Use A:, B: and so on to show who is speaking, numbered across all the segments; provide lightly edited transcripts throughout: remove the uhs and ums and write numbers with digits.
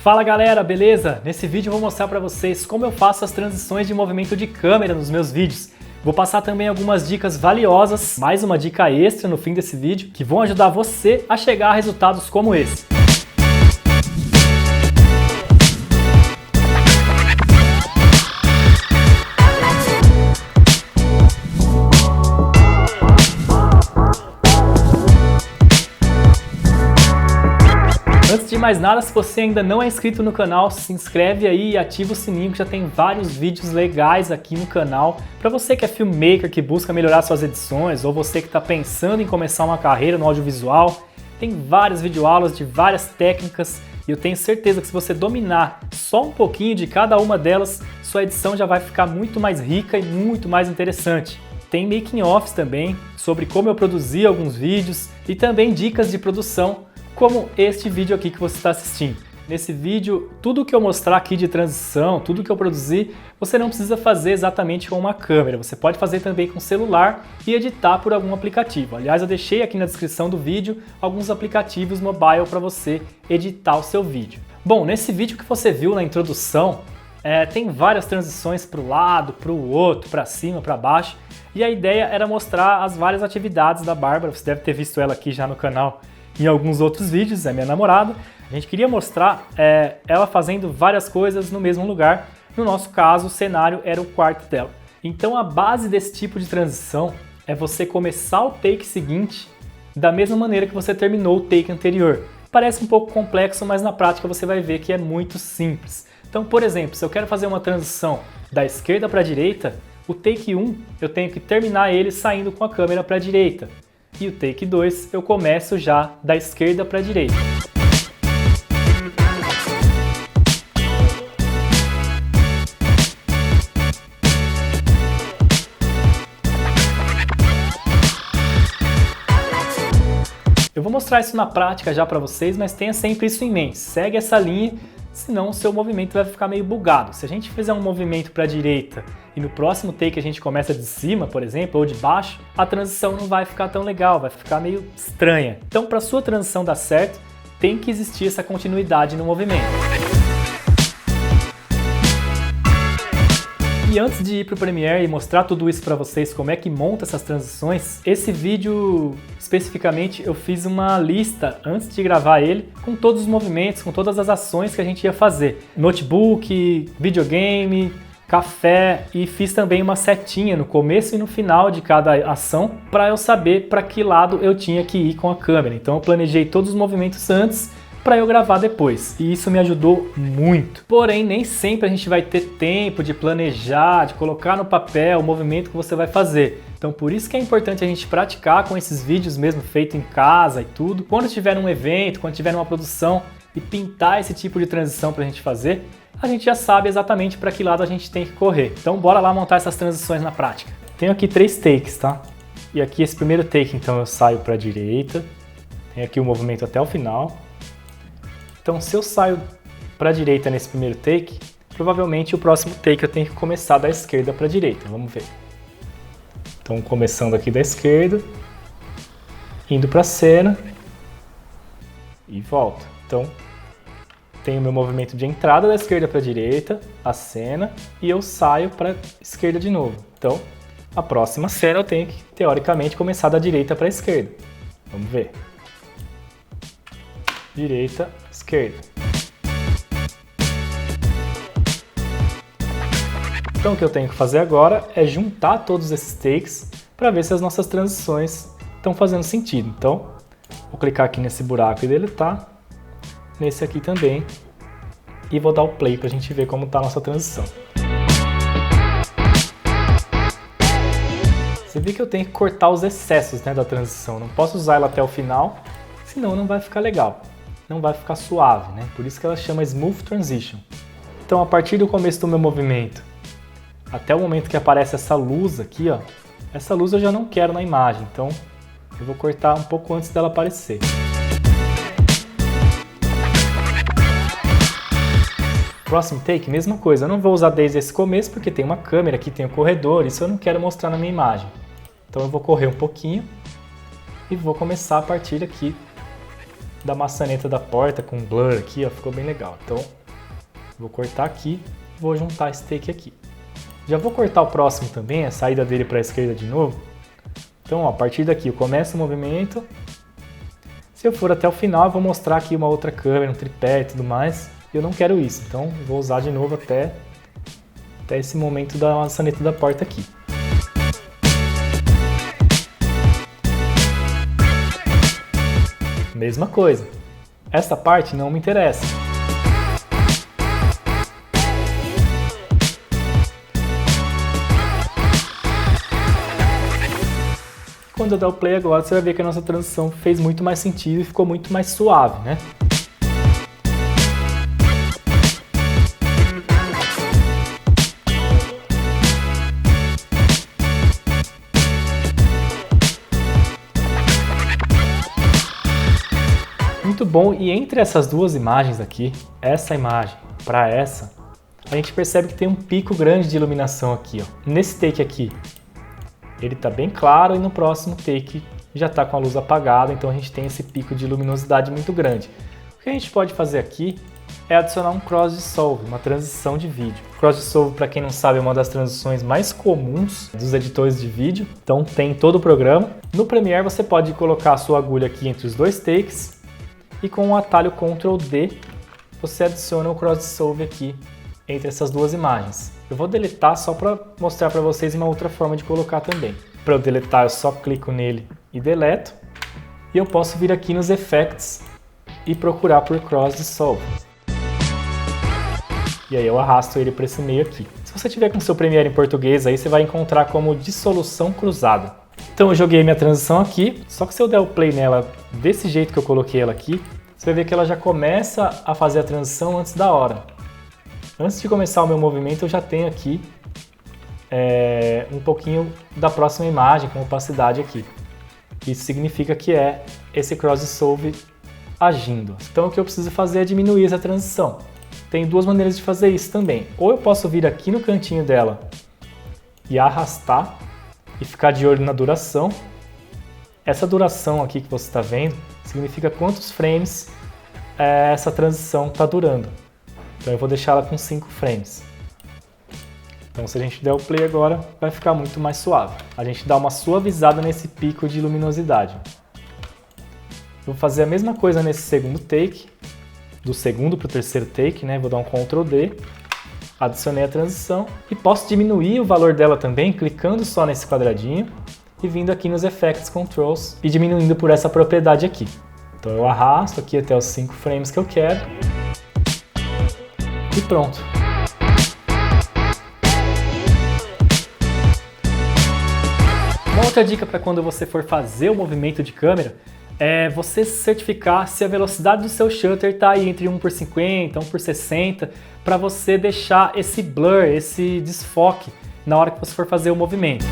A: Fala galera, beleza? Nesse vídeo eu vou mostrar para vocês como eu faço as transições de movimento de câmera nos meus vídeos. Vou passar também algumas dicas valiosas, mais uma dica extra no fim desse vídeo, que vão ajudar você a chegar a resultados como esse. Antes de mais nada, se você ainda não é inscrito no canal, se inscreve aí e ativa o sininho que já tem vários vídeos legais aqui no canal. Para você que é filmmaker, que busca melhorar suas edições, ou você que está pensando em começar uma carreira no audiovisual, tem várias videoaulas de várias técnicas e eu tenho certeza que se você dominar só um pouquinho de cada uma delas, sua edição já vai ficar muito mais rica e muito mais interessante. Tem making-offs também sobre como eu produzi alguns vídeos e também dicas de produção, como este vídeo aqui que você está assistindo. Nesse vídeo, tudo que eu mostrar aqui de transição, tudo que eu produzi, você não precisa fazer exatamente com uma câmera. Você pode fazer também com celular e editar por algum aplicativo. Aliás, eu deixei aqui na descrição do vídeo alguns aplicativos mobile para você editar o seu vídeo. Bom, nesse vídeo que você viu na introdução, tem várias transições para o lado, para o outro, para cima, para baixo. E a ideia era mostrar as várias atividades da Bárbara. Você deve ter visto ela aqui já no canal em alguns outros vídeos, é minha namorada. A gente queria mostrar ela fazendo várias coisas no mesmo lugar. No nosso caso, o cenário era o quarto dela. Então a base desse tipo de transição é você começar o take seguinte da mesma maneira que você terminou o take anterior. Parece um pouco complexo, mas na prática você vai ver que é muito simples. Então, por exemplo, se eu quero fazer uma transição da esquerda para a direita, o take 1 eu tenho que terminar ele saindo com a câmera para a direita. E o take 2 eu começo já da esquerda para a direita. Eu vou mostrar isso na prática já para vocês, mas tenha sempre isso em mente. Segue essa linha, senão o seu movimento vai ficar meio bugado. Se a gente fizer um movimento para a direita e no próximo take a gente começa de cima, por exemplo, ou de baixo, a transição não vai ficar tão legal, vai ficar meio estranha. Então, para a sua transição dar certo, tem que existir essa continuidade no movimento. E antes de ir para o Premiere e mostrar tudo isso para vocês, como é que monta essas transições, esse vídeo especificamente eu fiz uma lista antes de gravar ele, com todos os movimentos, com todas as ações que a gente ia fazer. Notebook, videogame, café, e fiz também uma setinha no começo e no final de cada ação para eu saber para que lado eu tinha que ir com a câmera. Então eu planejei todos os movimentos antes para eu gravar depois, e isso me ajudou muito. Porém, nem sempre a gente vai ter tempo de planejar, de colocar no papel o movimento que você vai fazer. Então por isso que é importante a gente praticar com esses vídeos mesmo, feito em casa e tudo. Quando tiver um evento, quando tiver uma produção e pintar esse tipo de transição para a gente fazer, a gente já sabe exatamente para que lado a gente tem que correr. Então bora lá montar essas transições na prática. Tenho aqui 3 takes, tá? E aqui esse primeiro take, então eu saio para a direita, tem aqui o movimento até o final. Então se eu saio para a direita nesse primeiro take, provavelmente o próximo take eu tenho que começar da esquerda para a direita. Vamos ver. Então começando aqui da esquerda, indo para a cena e volta. Então tenho o meu movimento de entrada da esquerda para a direita, a cena, e eu saio para a esquerda de novo. Então a próxima cena eu tenho que, teoricamente, começar da direita para a esquerda. Vamos ver. Direita, esquerda. Então o que eu tenho que fazer agora é juntar todos esses takes para ver se as nossas transições estão fazendo sentido. Então vou clicar aqui nesse buraco e deletar, nesse aqui também, e vou dar o play para a gente ver como está a nossa transição. Você vê que eu tenho que cortar os excessos, né, da transição, não posso usar ela até o final, senão não vai ficar legal. Não vai ficar suave, né? Por isso que ela chama Smooth Transition. Então, a partir do começo do meu movimento, até o momento que aparece essa luz aqui, ó, essa luz eu já não quero na imagem, então eu vou cortar um pouco antes dela aparecer. Próximo take, mesma coisa. Eu não vou usar desde esse começo, porque tem uma câmera aqui, tem um corredor, isso eu não quero mostrar na minha imagem. Então eu vou correr um pouquinho e vou começar a partir aqui da maçaneta da porta com blur aqui, ó, ficou bem legal. Então, vou cortar aqui, vou juntar esse take aqui. Já vou cortar o próximo também, a saída dele para a esquerda de novo. Então, ó, a partir daqui eu começo o movimento. Se eu for até o final, eu vou mostrar aqui uma outra câmera, um tripé e tudo mais. E eu não quero isso, então vou usar de novo até esse momento da maçaneta da porta aqui. Mesma coisa. Essa parte não me interessa. Quando eu der o play agora, você vai ver que a nossa transição fez muito mais sentido e ficou muito mais suave, né? Muito bom, e entre essas duas imagens aqui, essa imagem para essa, a gente percebe que tem um pico grande de iluminação aqui, ó. Nesse take aqui, ele está bem claro, e no próximo take já está com a luz apagada, então a gente tem esse pico de luminosidade muito grande. O que a gente pode fazer aqui é adicionar um cross dissolve, uma transição de vídeo. Cross dissolve, para quem não sabe, é uma das transições mais comuns dos editores de vídeo, então tem todo o programa. No Premiere você pode colocar a sua agulha aqui entre os dois takes, e com o atalho Ctrl D, você adiciona o Cross Dissolve aqui entre essas duas imagens. Eu vou deletar só para mostrar para vocês uma outra forma de colocar também. Para eu deletar, eu só clico nele e deleto. E eu posso vir aqui nos Effects e procurar por Cross Dissolve. E aí eu arrasto ele para esse meio aqui. Se você tiver com o seu Premiere em português, aí você vai encontrar como dissolução cruzada. Então eu joguei minha transição aqui, só que se eu der o play nela desse jeito que eu coloquei ela aqui, você vai ver que ela já começa a fazer a transição antes da hora. Antes de começar o meu movimento, eu já tenho aqui um pouquinho da próxima imagem com opacidade aqui. Isso significa que é esse Cross Dissolve agindo. Então o que eu preciso fazer é diminuir essa transição. Tem duas maneiras de fazer isso também. Ou eu posso vir aqui no cantinho dela e arrastar e ficar de olho na duração. Essa duração aqui que você está vendo significa quantos frames essa transição está durando. Então eu vou deixar ela com 5 frames. Então se a gente der o play agora, vai ficar muito mais suave. A gente dá uma suavizada nesse pico de luminosidade. Vou fazer a mesma coisa nesse segundo take, do segundo para o terceiro take, né? Vou dar um Ctrl D. Adicionei a transição e posso diminuir o valor dela também clicando só nesse quadradinho e vindo aqui nos Effects Controls e diminuindo por essa propriedade aqui. Então eu arrasto aqui até os 5 frames que eu quero e pronto. Uma outra dica para quando você for fazer o movimento de câmera é você certificar se a velocidade do seu shutter está aí entre 1/50, 1/60, para você deixar esse blur, esse desfoque na hora que você for fazer o movimento.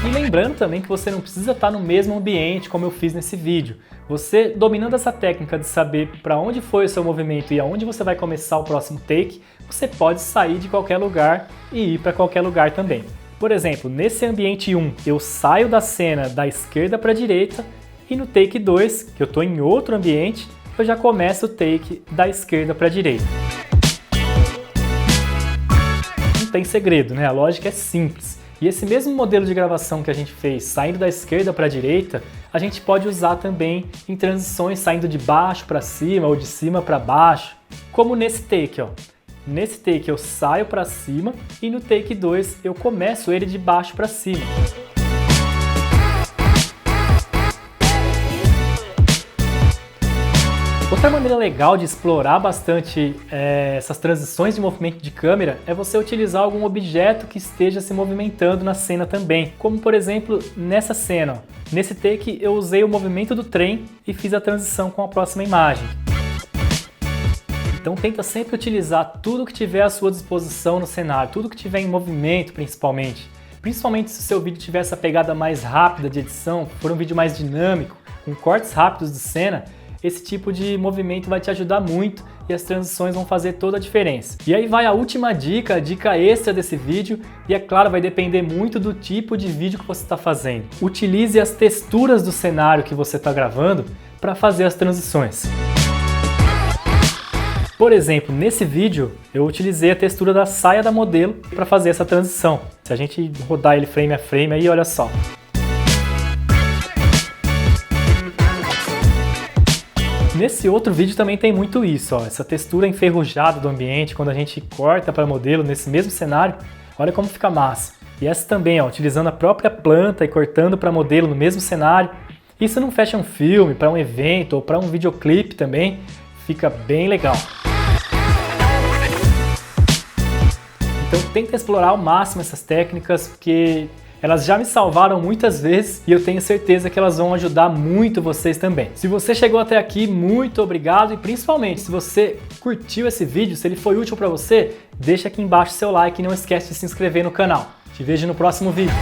A: E lembrando também que você não precisa estar no mesmo ambiente como eu fiz nesse vídeo. Você, dominando essa técnica de saber para onde foi o seu movimento e aonde você vai começar o próximo take, você pode sair de qualquer lugar e ir para qualquer lugar também. Por exemplo, nesse ambiente 1, eu saio da cena da esquerda para a direita e no take 2, que eu estou em outro ambiente, eu já começo o take da esquerda para a direita. Não tem segredo, né? A lógica é simples. E esse mesmo modelo de gravação que a gente fez saindo da esquerda para a direita, a gente pode usar também em transições saindo de baixo para cima ou de cima para baixo, como nesse take, ó. Nesse take eu saio para cima e no take 2 eu começo ele de baixo para cima. Outra maneira legal de explorar bastante essas transições de movimento de câmera é você utilizar algum objeto que esteja se movimentando na cena também. Como por exemplo nessa cena. Ó. Nesse take eu usei o movimento do trem e fiz a transição com a próxima imagem. Então tenta sempre utilizar tudo que tiver à sua disposição no cenário, tudo que tiver em movimento principalmente. Principalmente se o seu vídeo tiver essa pegada mais rápida de edição, for um vídeo mais dinâmico, com cortes rápidos de cena, esse tipo de movimento vai te ajudar muito e as transições vão fazer toda a diferença. E aí vai a última dica, a dica extra desse vídeo, e é claro, vai depender muito do tipo de vídeo que você está fazendo. Utilize as texturas do cenário que você está gravando para fazer as transições. Por exemplo, nesse vídeo eu utilizei a textura da saia da modelo para fazer essa transição. Se a gente rodar ele frame a frame aí, olha só. Nesse outro vídeo também tem muito isso, ó, essa textura enferrujada do ambiente, quando a gente corta para modelo nesse mesmo cenário, olha como fica massa. E essa também, ó, utilizando a própria planta e cortando para modelo no mesmo cenário. Isso não fecha um filme, para um evento ou para um videoclipe também, fica bem legal. Então tenta explorar ao máximo essas técnicas, porque elas já me salvaram muitas vezes e eu tenho certeza que elas vão ajudar muito vocês também. Se você chegou até aqui, muito obrigado, e principalmente se você curtiu esse vídeo, se ele foi útil para você, deixa aqui embaixo seu like e não esquece de se inscrever no canal. Te vejo no próximo vídeo.